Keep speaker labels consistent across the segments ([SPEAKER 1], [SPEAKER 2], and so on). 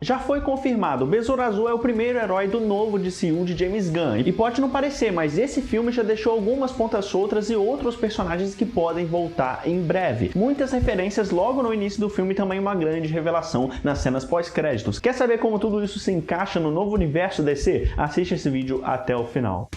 [SPEAKER 1] Já foi confirmado, o Besouro Azul é o primeiro herói do novo DCU de James Gunn. E pode não parecer, mas esse filme já deixou algumas pontas soltas e outros personagens que podem voltar em breve. Muitas referências logo no início do filme e também uma grande revelação nas cenas pós-créditos. Quer saber como tudo isso se encaixa no novo universo DC? Assiste esse vídeo até o final.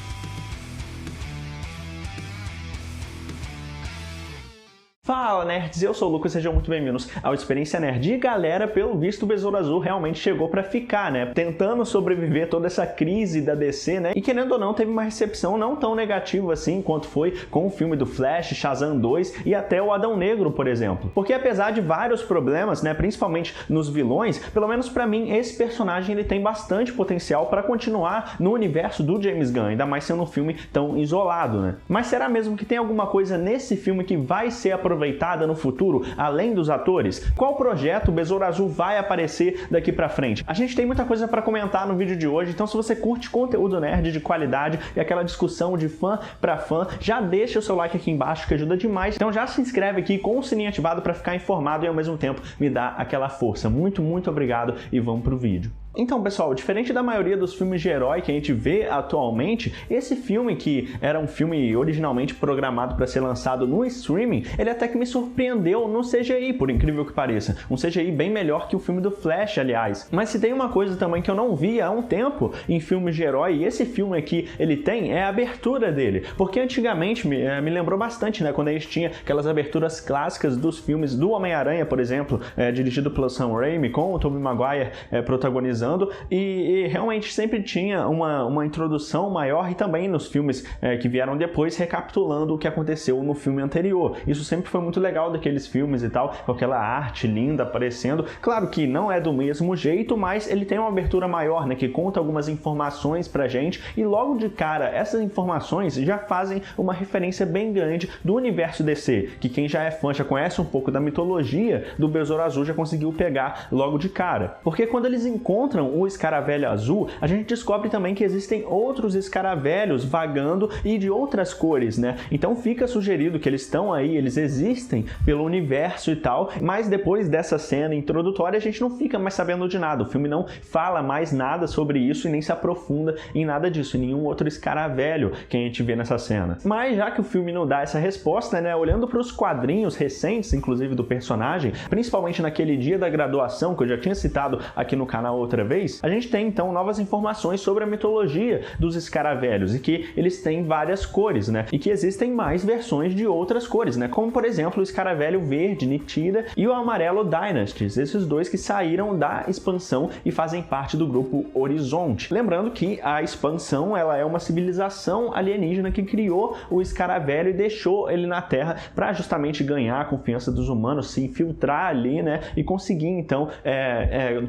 [SPEAKER 1] Fala nerds, eu sou o Lucas, sejam muito bem-vindos ao Experiência Nerd. E galera, pelo visto o Besouro Azul realmente chegou pra ficar, né? Tentando sobreviver toda essa crise da DC, né? E querendo ou não, teve uma recepção não tão negativa assim quanto foi com o filme do Flash, Shazam 2 e até o Adão Negro, por exemplo. Porque apesar de vários problemas, né, principalmente nos vilões, pelo menos pra mim, esse personagem ele tem bastante potencial pra continuar no universo do James Gunn, ainda mais sendo um filme tão isolado, né? Mas será mesmo que tem alguma coisa nesse filme que vai ser aproveitada no futuro, além dos atores? Qual projeto o Besouro Azul vai aparecer daqui pra frente? A gente tem muita coisa pra comentar no vídeo de hoje, então se você curte conteúdo nerd de qualidade e aquela discussão de fã pra fã, já deixa o seu like aqui embaixo que ajuda demais. Então já se inscreve aqui com o sininho ativado pra ficar informado e ao mesmo tempo me dá aquela força. Muito obrigado e vamos pro vídeo. Então, pessoal, diferente da maioria dos filmes de herói que a gente vê atualmente, esse filme, que era um filme originalmente programado para ser lançado no streaming, ele até que me surpreendeu no CGI, por incrível que pareça. Um CGI bem melhor que o filme do Flash, aliás. Mas se tem uma coisa também que eu não vi há um tempo em filmes de herói, e esse filme aqui ele tem, é a abertura dele. Porque antigamente me lembrou bastante, né, quando a gente tinha aquelas aberturas clássicas dos filmes do Homem-Aranha, por exemplo, dirigido pelo Sam Raimi, com o Tobey Maguire protagonizando. E realmente sempre tinha uma introdução maior, e também nos filmes que vieram depois, recapitulando o que aconteceu no filme anterior. Isso sempre foi muito legal daqueles filmes e tal, com aquela arte linda aparecendo. Claro que não é do mesmo jeito, mas ele tem uma abertura maior, né, que conta algumas informações pra gente, e logo de cara essas informações já fazem uma referência bem grande do universo DC, que quem já é fã, já conhece um pouco da mitologia do Besouro Azul, já conseguiu pegar logo de cara. Porque quando eles encontram o escaravelho azul, a gente descobre também que existem outros escaravelhos vagando e de outras cores, né? Então fica sugerido que eles estão aí, eles existem pelo universo e tal, mas depois dessa cena introdutória a gente não fica mais sabendo de nada. O filme não fala mais nada sobre isso e nem se aprofunda em nada disso, em nenhum outro escaravelho que a gente vê nessa cena. Mas já que o filme não dá essa resposta, né, olhando para os quadrinhos recentes, inclusive do personagem, principalmente naquele dia da graduação que eu já tinha citado aqui no canal outra vez, a gente tem então novas informações sobre a mitologia dos escaravelhos, e que eles têm várias cores, né? E que existem mais versões de outras cores, né? Como por exemplo o escaravelho verde Nitida e o amarelo Dynasties, esses dois que saíram da expansão e fazem parte do grupo Horizonte. Lembrando que a expansão, ela é uma civilização alienígena que criou o escaravelho e deixou ele na Terra para justamente ganhar a confiança dos humanos, se infiltrar ali, né? E conseguir então,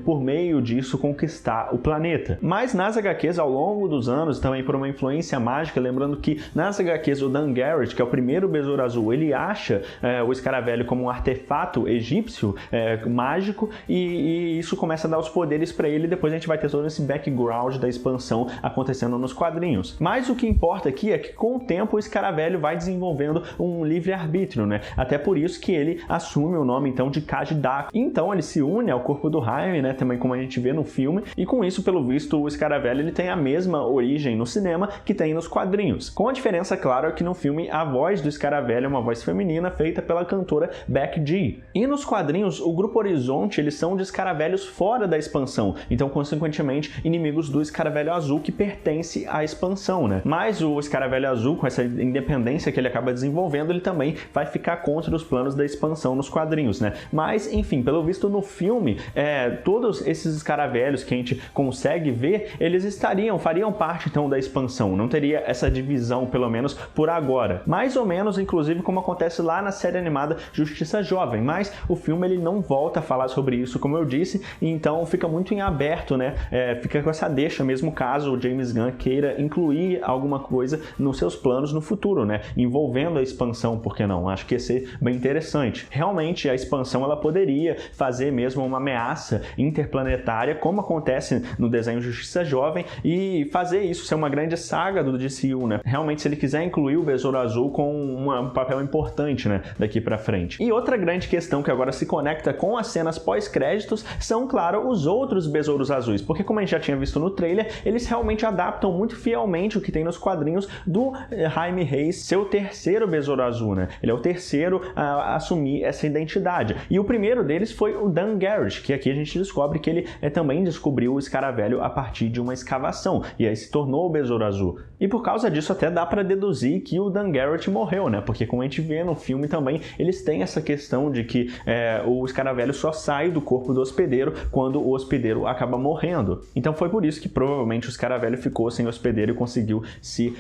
[SPEAKER 1] por meio disso, conquistar o planeta. Mas nas HQs, ao longo dos anos, também por uma influência mágica, lembrando que nas HQs o Dan Garrett, que é o primeiro Besouro Azul, ele acha o escaravelho como um artefato egípcio mágico, e isso começa a dar os poderes para ele. Depois a gente vai ter todo esse background da expansão acontecendo nos quadrinhos. Mas o que importa aqui é que com o tempo o escaravelho vai desenvolvendo um livre-arbítrio, né? Até por isso que ele assume o nome então de Kajdaku. Então ele se une ao corpo do Jaime, né? Também como a gente vê no filme, e com isso, pelo visto, o escaravelho ele tem a mesma origem no cinema que tem nos quadrinhos. Com a diferença, claro, é que no filme a voz do escaravelho é uma voz feminina feita pela cantora Becky G. E nos quadrinhos, o grupo Horizonte, eles são de escaravelhos fora da expansão, então consequentemente inimigos do escaravelho azul que pertence à expansão, né? Mas o escaravelho azul, com essa independência que ele acaba desenvolvendo, ele também vai ficar contra os planos da expansão nos quadrinhos, né? Mas, enfim, pelo visto no filme, todos esses escaravelhos que a gente consegue ver, eles fariam parte então da expansão, não teria essa divisão, pelo menos por agora. Mais ou menos, inclusive, como acontece lá na série animada Justiça Jovem, mas o filme ele não volta a falar sobre isso, como eu disse, e então fica muito em aberto, né? Fica com essa deixa mesmo caso o James Gunn queira incluir alguma coisa nos seus planos no futuro, né? Envolvendo a expansão, por que não? Acho que ia ser bem interessante. Realmente, a expansão ela poderia fazer mesmo uma ameaça interplanetária como acontece no desenho Justiça Jovem, e fazer isso ser uma grande saga do DCU, né? Realmente, se ele quiser incluir o Besouro Azul com um papel importante, né, daqui pra frente. E outra grande questão que agora se conecta com as cenas pós-créditos são, claro, os outros Besouros Azuis, porque como a gente já tinha visto no trailer, eles realmente adaptam muito fielmente o que tem nos quadrinhos do Jaime Reyes ser o terceiro Besouro Azul, né? Ele é o terceiro a assumir essa identidade. E o primeiro deles foi o Dan Garrett, que aqui a gente descobre que ele também descobriu o Escaravelho a partir de uma escavação, e aí se tornou o Besouro Azul. E por causa disso até dá para deduzir que o Dan Garrett morreu, né? Porque como a gente vê no filme também, eles têm essa questão de que o Escaravelho só sai do corpo do hospedeiro quando o hospedeiro acaba morrendo. Então foi por isso que provavelmente o Escaravelho ficou sem hospedeiro e conseguiu se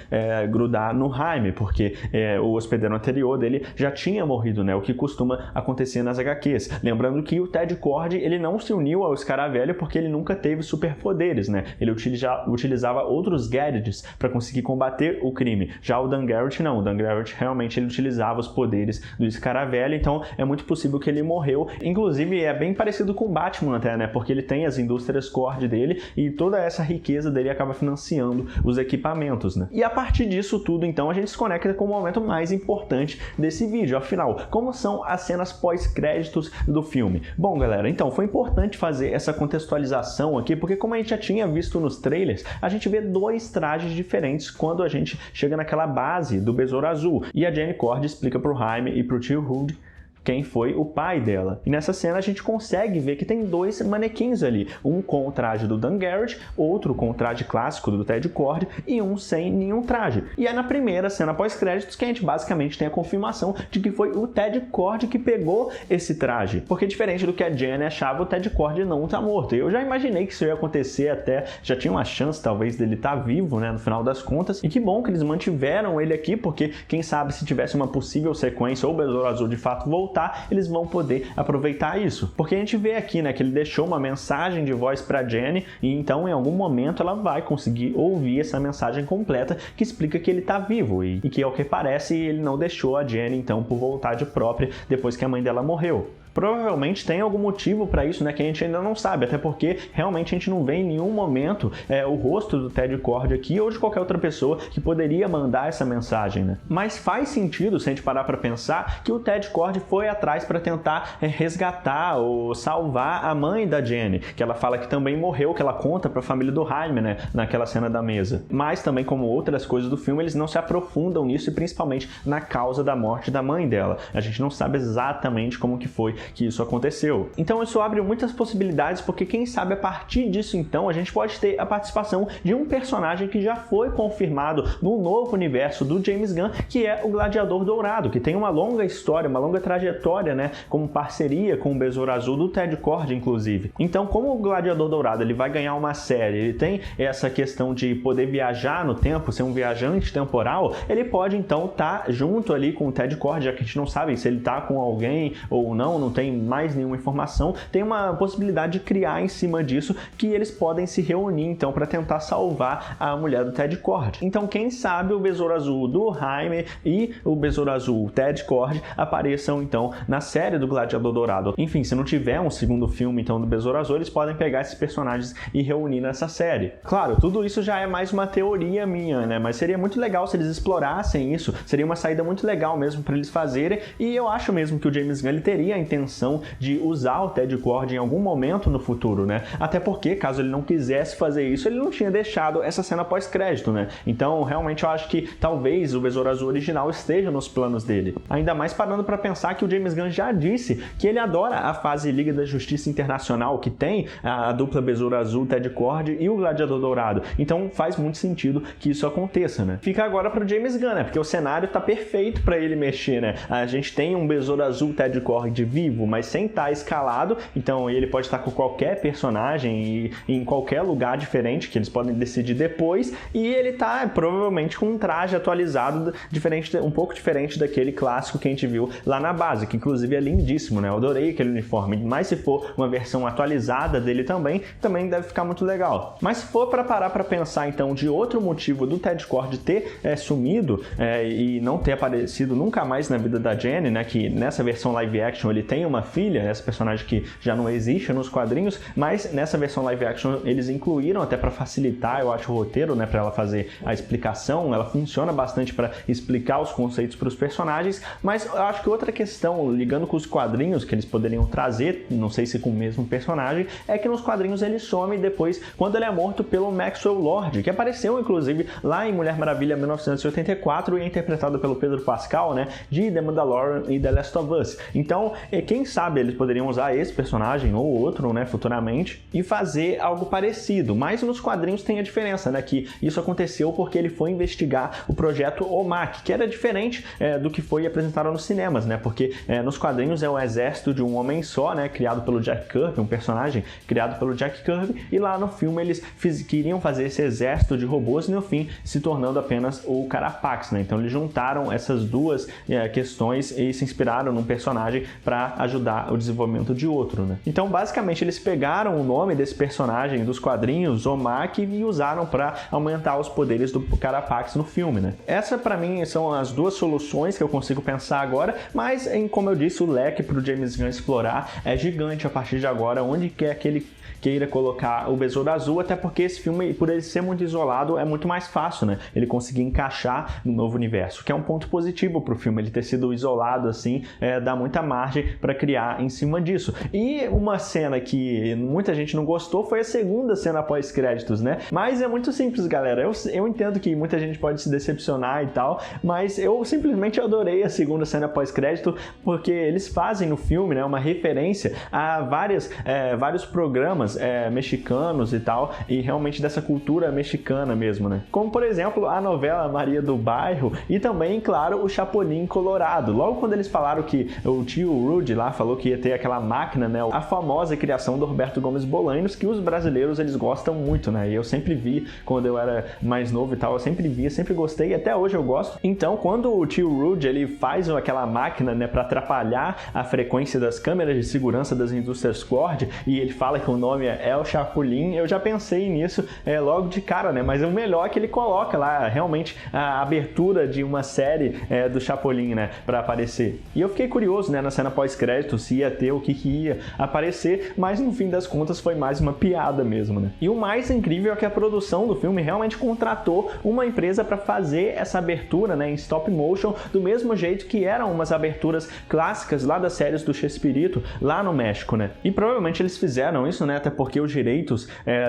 [SPEAKER 1] grudar no Jaime, porque o hospedeiro anterior dele já tinha morrido, né? O que costuma acontecer nas HQs. Lembrando que o Ted Kord, ele não se uniu ao Escaravelho porque ele nunca teve superpoderes, né? Ele utilizava outros gadgets para conseguir combater o crime. Já o Dan Garrett não. O Dan Garrett realmente ele utilizava os poderes do Escaravelho, então é muito possível que ele morreu. Inclusive é bem parecido com o Batman até, né? Porque ele tem as indústrias Kord dele e toda essa riqueza dele acaba financiando os equipamentos, né? E a partir disso tudo, então, a gente se conecta com o momento mais importante desse vídeo. Afinal, como são as cenas pós-créditos do filme? Bom, galera, então foi importante fazer essa contextualização aqui, porque como a gente já tinha visto nos trailers, a gente vê dois trajes diferentes quando a gente chega naquela base do Besouro Azul. E a Jane Kord explica pro Jaime e pro tio Hood quem foi o pai dela. E nessa cena a gente consegue ver que tem dois manequins ali, um com o traje do Dan Garrett, outro com o traje clássico do Ted Kord e um sem nenhum traje. E é na primeira cena pós-créditos que a gente basicamente tem a confirmação de que foi o Ted Kord que pegou esse traje, porque diferente do que a Jane achava, o Ted Kord não tá morto. Eu já imaginei que isso ia acontecer, até já tinha uma chance talvez dele estar vivo, né, no final das contas, e que bom que eles mantiveram ele aqui, porque quem sabe se tivesse uma possível sequência ou o Besouro Azul de fato voltar, eles vão poder aproveitar isso. Porque a gente vê aqui, né, que ele deixou uma mensagem de voz para Jenny e então em algum momento ela vai conseguir ouvir essa mensagem completa que explica que ele tá vivo e que, ao que parece, ele não deixou a Jenny então por vontade própria depois que a mãe dela morreu. Provavelmente tem algum motivo para isso, né, que a gente ainda não sabe, até porque realmente a gente não vê em nenhum momento o rosto do Ted Kord aqui ou de qualquer outra pessoa que poderia mandar essa mensagem, né? Mas faz sentido, se a gente parar para pensar, que o Ted Kord foi atrás para tentar resgatar ou salvar a mãe da Jenny, que ela fala que também morreu, que ela conta para a família do Jaime, né, naquela cena da mesa. Mas também, como outras coisas do filme, eles não se aprofundam nisso e principalmente na causa da morte da mãe dela. A gente não sabe exatamente como que foi que isso aconteceu. Então isso abre muitas possibilidades, porque quem sabe a partir disso então a gente pode ter a participação de um personagem que já foi confirmado no novo universo do James Gunn, que é o Gladiador Dourado, que tem uma longa história, uma longa trajetória, né, como parceria com o Besouro Azul do Ted Kord, inclusive. Então, como o Gladiador Dourado ele vai ganhar uma série, ele tem essa questão de poder viajar no tempo, ser um viajante temporal, ele pode então estar junto ali com o Ted Kord, já que a gente não sabe se ele tá com alguém ou não tem mais nenhuma informação, tem uma possibilidade de criar em cima disso que eles podem se reunir então para tentar salvar a mulher do Ted Kord. Então quem sabe o Besouro Azul do Jaime e o Besouro Azul Ted Kord apareçam então na série do Gladiador Dourado. Enfim, se não tiver um segundo filme então do Besouro Azul, eles podem pegar esses personagens e reunir nessa série. Claro, tudo isso já é mais uma teoria minha, né? Mas seria muito legal se eles explorassem isso, seria uma saída muito legal mesmo para eles fazerem, e eu acho mesmo que o James Gunn ele teria a intenção de usar o Ted Kord em algum momento no futuro, né? Até porque, caso ele não quisesse fazer isso, ele não tinha deixado essa cena pós-crédito, né? Então, realmente, eu acho que talvez o Besouro Azul original esteja nos planos dele. Ainda mais parando para pensar que o James Gunn já disse que ele adora a fase Liga da Justiça Internacional, que tem a dupla Besouro Azul, Ted Kord e o Gladiador Dourado. Então, faz muito sentido que isso aconteça, né? Fica agora pro James Gunn, né? Porque o cenário tá perfeito para ele mexer, né? A gente tem um Besouro Azul, Ted Kord vivo, mas sem estar escalado, então ele pode estar com qualquer personagem e em qualquer lugar diferente, que eles podem decidir depois, e ele tá provavelmente com um traje atualizado, diferente, um pouco diferente daquele clássico que a gente viu lá na base, que inclusive é lindíssimo, né? Eu adorei aquele uniforme, mas se for uma versão atualizada dele também deve ficar muito legal. Mas se for para parar para pensar então de outro motivo do Ted Kord ter sumido e não ter aparecido nunca mais na vida da Jenny, né? Que nessa versão live action ele tem tem uma filha, essa personagem que já não existe nos quadrinhos, mas nessa versão live action eles incluíram até para facilitar, eu acho, o roteiro, né, para ela fazer a explicação. Ela funciona bastante para explicar os conceitos para os personagens, mas eu acho que outra questão, ligando com os quadrinhos que eles poderiam trazer, não sei se com o mesmo personagem, é que nos quadrinhos ele some depois quando ele é morto pelo Maxwell Lord, que apareceu inclusive lá em Mulher Maravilha 1984 e é interpretado pelo Pedro Pascal, né, de The Mandalorian e The Last of Us. Então, quem sabe eles poderiam usar esse personagem ou outro, né, futuramente, e fazer algo parecido. Mas nos quadrinhos tem a diferença, né, que isso aconteceu porque ele foi investigar o projeto OMAC, que era diferente do que foi apresentado nos cinemas, né, porque nos quadrinhos é o exército de um homem só, né, criado pelo Jack Kirby, um personagem criado pelo Jack Kirby, e lá no filme eles queriam fazer esse exército de robôs e no fim se tornando apenas o Carapax, né, então eles juntaram essas duas questões e se inspiraram num personagem para ajudar o desenvolvimento de outro, né. Então basicamente eles pegaram o nome desse personagem dos quadrinhos, OMAC, e usaram para aumentar os poderes do Carapax no filme, né. Essa para mim são as duas soluções que eu consigo pensar agora, mas como eu disse, o leque para o James Gunn explorar é gigante a partir de agora, onde quer que ele queira colocar o Besouro Azul, até porque esse filme, por ele ser muito isolado, é muito mais fácil, né, ele conseguir encaixar no novo universo, que é um ponto positivo pro filme, ele ter sido isolado assim, dá muita margem para criar em cima disso. E uma cena que muita gente não gostou foi a segunda cena pós-créditos, né, mas é muito simples, galera, eu entendo que muita gente pode se decepcionar e tal, mas eu simplesmente adorei a segunda cena pós-crédito, porque eles fazem no filme, né, uma referência a vários programas mexicanos e tal, e realmente dessa cultura mexicana mesmo, né? Como, por exemplo, a novela Maria do Bairro e também, claro, o Chapolin Colorado. Logo quando eles falaram que o tio Rudy lá falou que ia ter aquela máquina, né? A famosa criação do Roberto Gomes Bolaños, que os brasileiros, eles gostam muito, né? E eu sempre vi, quando eu era mais novo e tal, eu sempre via, sempre gostei e até hoje eu gosto. Então, quando o tio Rudy, ele faz aquela máquina, né, para atrapalhar a frequência das câmeras de segurança das indústrias Ford, e ele fala que o nome é o Chapolin, eu já pensei nisso logo de cara, né? Mas o melhor é que ele coloca lá realmente a abertura de uma série do Chapolin, né, para aparecer. E eu fiquei curioso, né, na cena pós-crédito se ia ter o que ia aparecer, mas no fim das contas foi mais uma piada mesmo, né? E o mais incrível é que a produção do filme realmente contratou uma empresa para fazer essa abertura, né, em stop motion, do mesmo jeito que eram umas aberturas clássicas lá das séries do Chespirito, lá no México, né? E provavelmente eles fizeram isso, né, até porque os direitos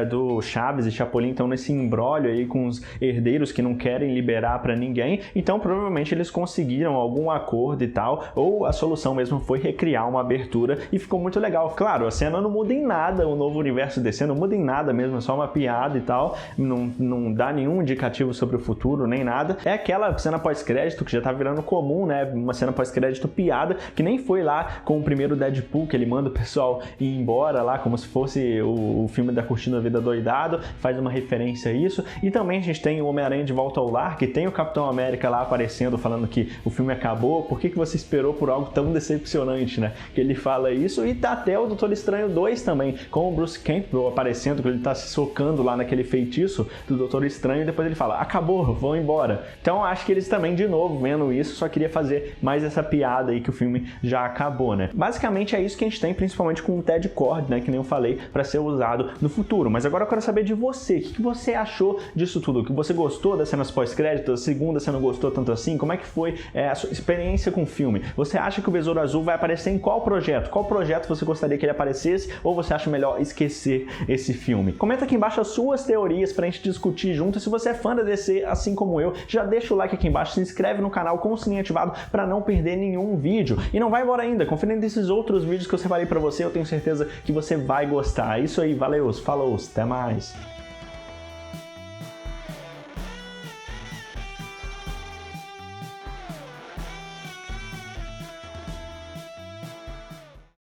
[SPEAKER 1] do Chaves e Chapolin estão nesse imbróglio aí com os herdeiros que não querem liberar para ninguém, então provavelmente eles conseguiram algum acordo e tal, ou a solução mesmo foi recriar uma abertura e ficou muito legal. Claro, a cena não muda em nada, o novo universo DC não muda em nada mesmo, é só uma piada e tal, não dá nenhum indicativo sobre o futuro, nem nada. É aquela cena pós-crédito que já tá virando comum, né, uma cena pós-crédito piada, que nem foi lá com o primeiro Deadpool, que ele manda o pessoal ir embora lá, como se fosse o filme da Curtindo a Vida Doidado, faz uma referência a isso. E também a gente tem o Homem-Aranha de Volta ao Lar, que tem o Capitão América lá aparecendo, falando que o filme acabou, por que você esperou por algo tão decepcionante, né? Que ele fala isso, e tá até o Doutor Estranho 2 também, com o Bruce Campbell aparecendo, que ele tá se socando lá naquele feitiço do Doutor Estranho, e depois ele fala, acabou, vão embora. Então acho que eles também, de novo, vendo isso, só queria fazer mais essa piada aí que o filme já acabou, né? Basicamente é isso que a gente tem, principalmente com o Ted Kord, né, que nem eu falei, para ser usado no futuro. Mas agora eu quero saber de você, o que você achou disso tudo? Que você gostou das cenas pós-créditos? A segunda você não gostou tanto assim? Como é que foi a sua experiência com o filme? Você acha que o Besouro Azul vai aparecer em qual projeto? Qual projeto você gostaria que ele aparecesse? Ou você acha melhor esquecer esse filme? Comenta aqui embaixo as suas teorias pra gente discutir junto. Se você é fã da DC, assim como eu, já deixa o like aqui embaixo, se inscreve no canal com o sininho ativado para não perder nenhum vídeo. E não vai embora ainda, conferindo esses outros vídeos que eu separei pra você, eu tenho certeza que você vai gostar. É isso aí, valeu, falou, até mais!